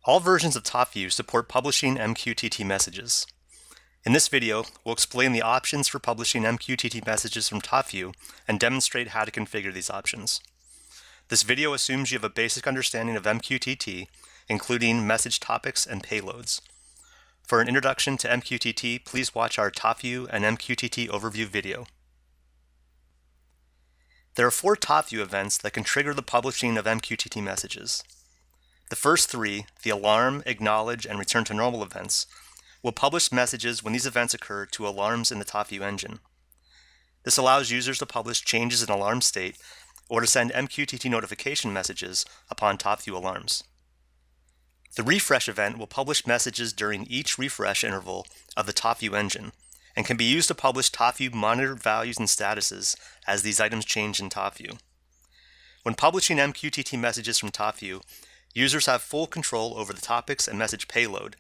All versions of TopView support publishing Mqtt messages. In this video, we'll explain the options for publishing Mqtt messages from TopView and demonstrate how to configure these options. This video assumes you have a basic understanding of Mqtt, including message topics and payloads. For an introduction to Mqtt, please watch our TopView and Mqtt overview video. There are 4 TopView events that can trigger the publishing of Mqtt messages. The first 3, the alarm, acknowledge, and return to normal events, will publish messages when these events occur to alarms in the TopView engine. This allows users to publish changes in alarm state or to send Mqtt notification messages upon TopView alarms. The refresh event will publish messages during each refresh interval of the TopView engine and can be used to publish TopView monitored values and statuses as these items change in TopView. When publishing Mqtt messages from TopView, users have full control over the topics and message payload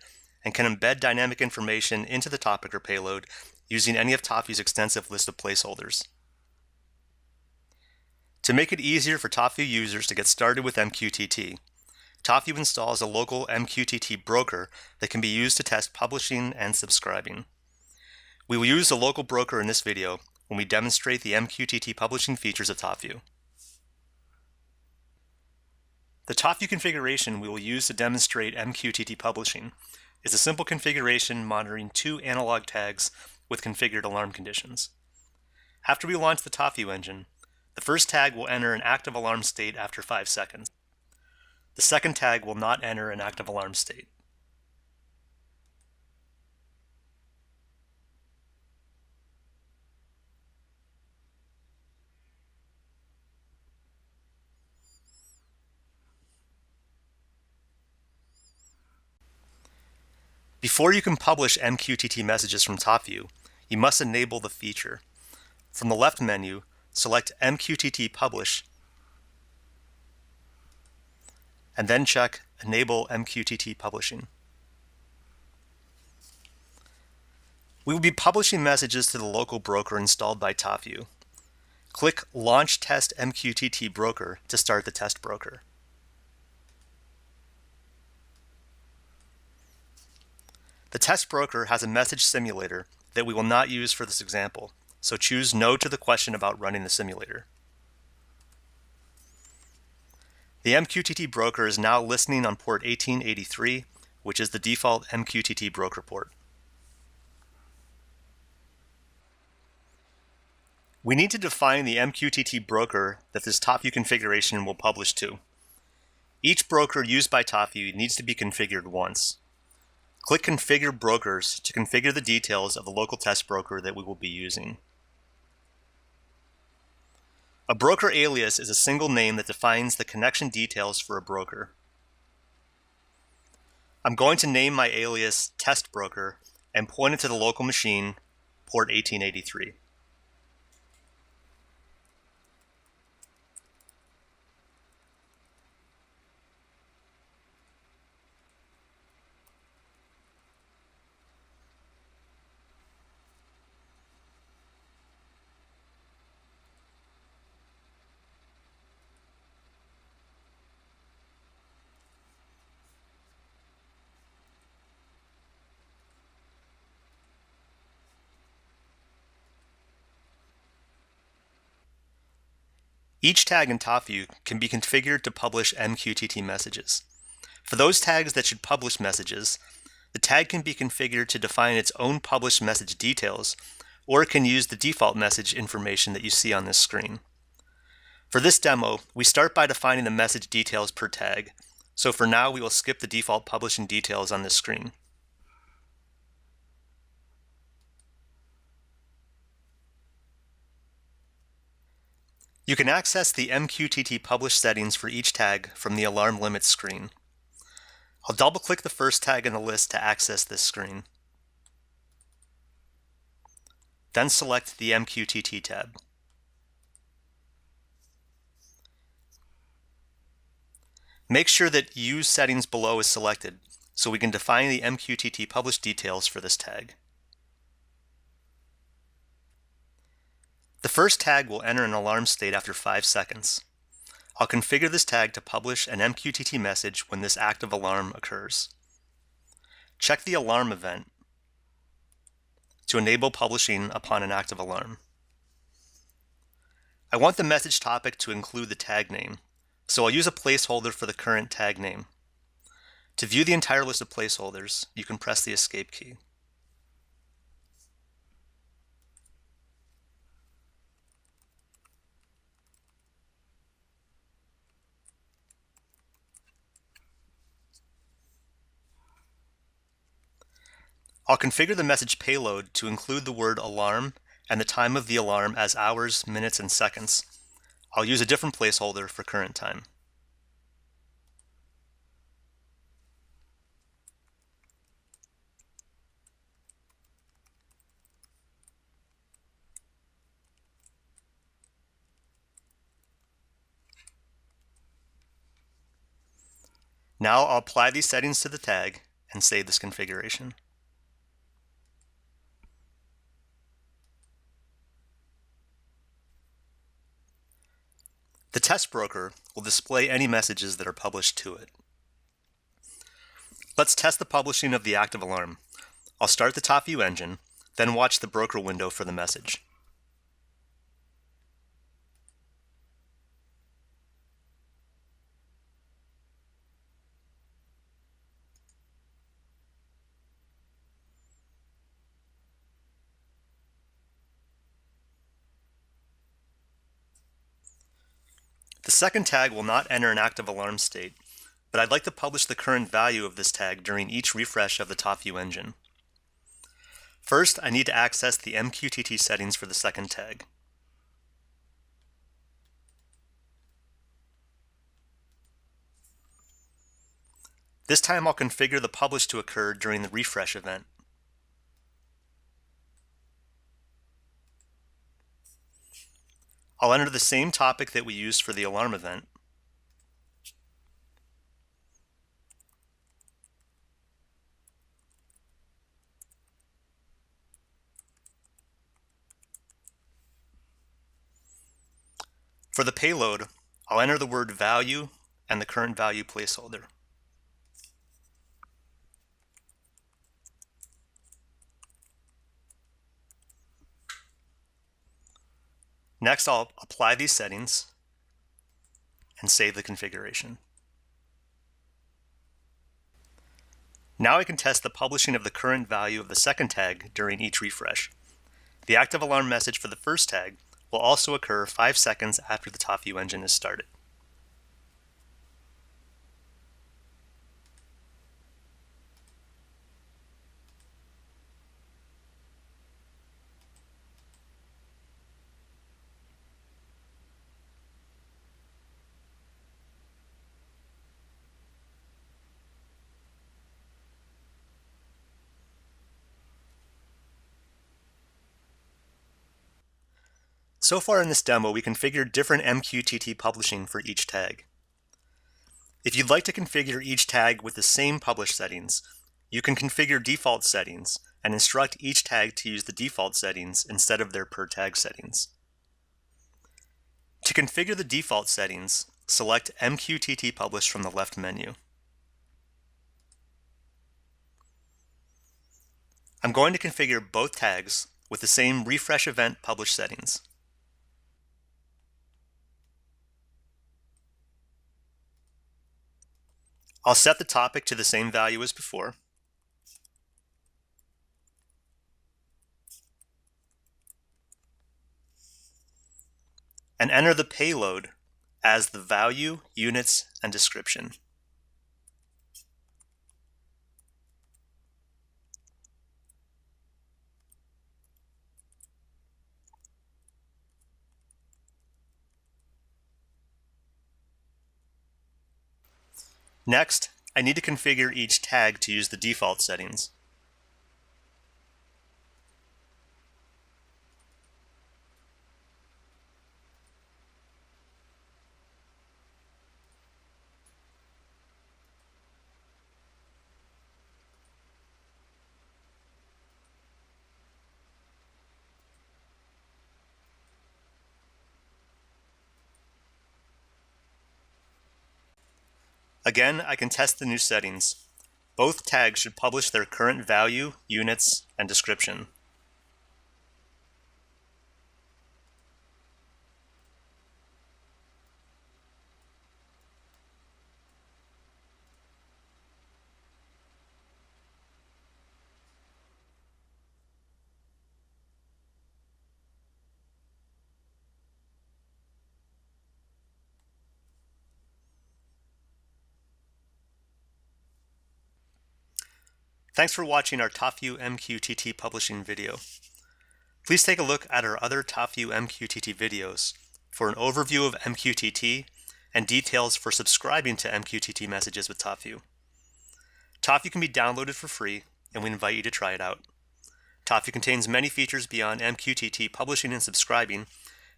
and can embed dynamic information into the topic or payload using any of TopView's extensive list of placeholders. To make it easier for TopView users to get started with Mqtt, TopView installs a local Mqtt broker that can be used to test publishing and subscribing. We will use the local broker in this video when we demonstrate the Mqtt publishing features of TopView. The TopView configuration we will use to demonstrate Mqtt publishing is a simple configuration monitoring 2 analog tags with configured alarm conditions. After we launch the TopView engine, the first tag will enter an active alarm state after 5 seconds. The second tag will not enter an active alarm state. Before you can publish Mqtt messages from TopView, you must enable the feature. From the left menu, select Mqtt Publish, and then check Enable Mqtt Publishing. We will be publishing messages to the local broker installed by TopView. Click Launch Test Mqtt Broker to start the test broker. The test broker has a message simulator that we will not use for this example, so choose No to the question about running the simulator. The Mqtt broker is now listening on port 1883, which is the default Mqtt broker port. We need to define the Mqtt broker that this TopView configuration will publish to. Each broker used by TopView needs to be configured once. Click Configure Brokers to configure the details of the local test broker that we will be using. A broker alias is a single name that defines the connection details for a broker. I'm going to name my alias Test Broker and point it to the local machine, port 1883. Each tag in TopView can be configured to publish Mqtt messages. For those tags that should publish messages, the tag can be configured to define its own published message details, or it can use the default message information that you see on this screen. For this demo, we start by defining the message details per tag, so for now we will skip the default publishing details on this screen. You can access the Mqtt publish settings for each tag from the Alarm Limits screen. I'll double-click the first tag in the list to access this screen. Then select the Mqtt tab. Make sure that Use Settings below is selected so we can define the Mqtt publish details for this tag. The first tag will enter an alarm state after 5 seconds. I'll configure this tag to publish an MQTT message when this active alarm occurs. Check the alarm event to enable publishing upon an active alarm. I want the message topic to include the tag name, so I'll use a placeholder for the current tag name. To view the entire list of placeholders, you can press the Escape key. I'll configure the message payload to include the word alarm and the time of the alarm as hours, minutes, and seconds. I'll use a different placeholder for current time. Now I'll apply these settings to the tag and save this configuration. The test broker will display any messages that are published to it. Let's test the publishing of the active alarm. I'll start the TopView engine, then watch the broker window for the message. The second tag will not enter an active alarm state, but I'd like to publish the current value of this tag during each refresh of the TopView engine. First, I need to access the MQTT settings for the second tag. This time I'll configure the publish to occur during the refresh event. I'll enter the same topic that we used for the alarm event. For the payload, I'll enter the word value and the current value placeholder. Next, I'll apply these settings and save the configuration. Now I can test the publishing of the current value of the second tag during each refresh. The active alarm message for the first tag will also occur 5 seconds after the TopView engine is started. So far in this demo, we configured different MQTT publishing for each tag. If you'd like to configure each tag with the same publish settings, you can configure default settings and instruct each tag to use the default settings instead of their per tag settings. To configure the default settings, select MQTT Publish from the left menu. I'm going to configure both tags with the same refresh event publish settings. I'll set the topic to the same value as before. And enter the payload as the value, units, and description. Next, I need to configure each tag to use the default settings. Again, I can test the new settings. Both tags should publish their current value, units, and description. Thanks for watching our TopView Mqtt Publishing video. Please take a look at our other TopView Mqtt videos for an overview of Mqtt and details for subscribing to Mqtt messages with TopView. TopView can be downloaded for free, and we invite you to try it out. TopView contains many features beyond Mqtt publishing and subscribing,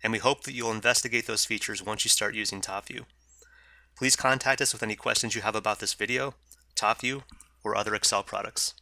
and we hope that you'll investigate those features once you start using TopView. Please contact us with any questions you have about this video, TopView, or other Excel products.